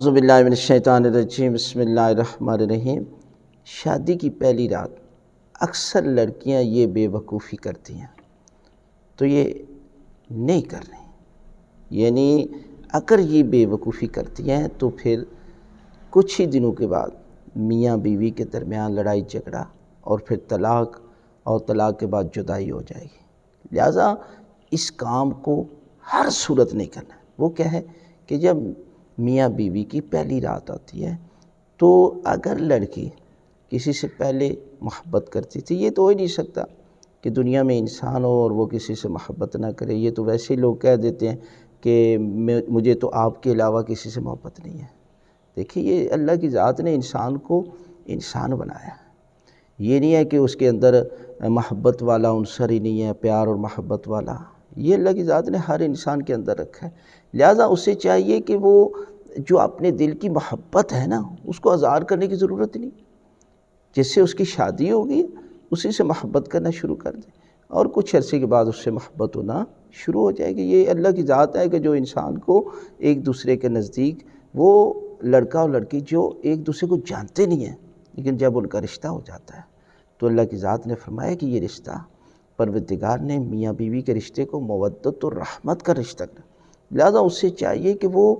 اعوذ باللہ من الشیطان الرجیم، بسم اللہ الرحمن الرحیم۔ شادی کی پہلی رات اکثر لڑکیاں یہ بے وقوفی کرتی ہیں، تو یہ نہیں کر رہی، یعنی اگر یہ بے وقوفی کرتی ہیں تو پھر کچھ ہی دنوں کے بعد میاں بیوی کے درمیان لڑائی جھگڑا اور پھر طلاق، اور طلاق کے بعد جدائی ہو جائے گی۔ لہٰذا اس کام کو ہر صورت نہیں کرنا۔ وہ کیا ہے کہ جب میاں بیوی کی پہلی رات آتی ہے تو اگر لڑکی کسی سے پہلے محبت کرتی تھی، یہ تو ہو ہی نہیں سکتا کہ دنیا میں انسان ہو اور وہ کسی سے محبت نہ کرے۔ یہ تو ویسے ہی لوگ کہہ دیتے ہیں کہ مجھے تو آپ کے علاوہ کسی سے محبت نہیں ہے۔ دیکھیے، یہ اللہ کی ذات نے انسان کو انسان بنایا، یہ نہیں ہے کہ اس کے اندر محبت والا عنصر ہی نہیں ہے، پیار اور محبت والا۔ یہ اللہ کی ذات نے ہر انسان کے اندر رکھا ہے۔ لہٰذا اسے چاہیے کہ وہ جو اپنے دل کی محبت ہے نا، اس کو اظہار کرنے کی ضرورت نہیں۔ جس سے اس کی شادی ہوگی اسی سے محبت کرنا شروع کر دے، اور کچھ عرصے کے بعد اس سے محبت ہونا شروع ہو جائے گی۔ یہ اللہ کی ذات ہے کہ جو انسان کو ایک دوسرے کے نزدیک، وہ لڑکا اور لڑکی جو ایک دوسرے کو جانتے نہیں ہیں، لیکن جب ان کا رشتہ ہو جاتا ہے تو اللہ کی ذات نے فرمایا کہ یہ رشتہ، پروردگار نے میاں بیوی کے رشتے کو مودت اور رحمت کا رشتہ کرا۔ لہٰذا اس سے چاہیے کہ وہ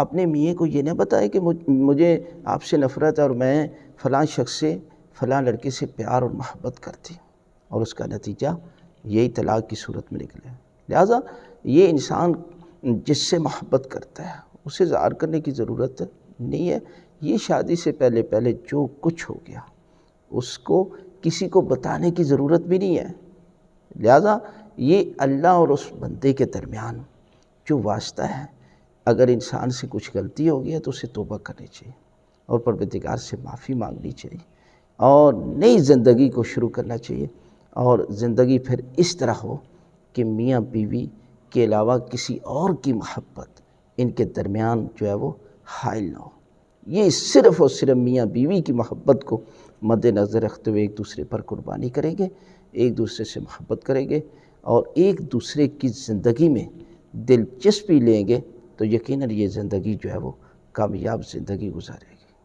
اپنے میاں کو یہ نہ بتائے کہ مجھے آپ سے نفرت ہے اور میں فلاں شخص سے، فلاں لڑکے سے پیار اور محبت کرتی، اور اس کا نتیجہ یہی طلاق کی صورت میں نکلے۔ لہٰذا یہ انسان جس سے محبت کرتا ہے اسے اظہار کرنے کی ضرورت نہیں ہے۔ یہ شادی سے پہلے جو کچھ ہو گیا اس کو کسی کو بتانے کی ضرورت بھی نہیں ہے۔ لہٰذا یہ اللہ اور اس بندے کے درمیان جو واسطہ ہے، اگر انسان سے کچھ غلطی ہو گیا تو اسے توبہ کرنی چاہیے اور پروردگار سے معافی مانگنی چاہیے اور نئی زندگی کو شروع کرنا چاہیے، اور زندگی پھر اس طرح ہو کہ میاں بیوی کے علاوہ کسی اور کی محبت ان کے درمیان جو ہے وہ حائل نہ ہو۔ یہ صرف اور صرف میاں بیوی کی محبت کو مد نظر رکھتے ہوئے ایک دوسرے پر قربانی کریں گے، ایک دوسرے سے محبت کریں گے اور ایک دوسرے کی زندگی میں دلچسپی لیں گے، تو یقیناً یہ زندگی جو ہے وہ کامیاب زندگی گزارے۔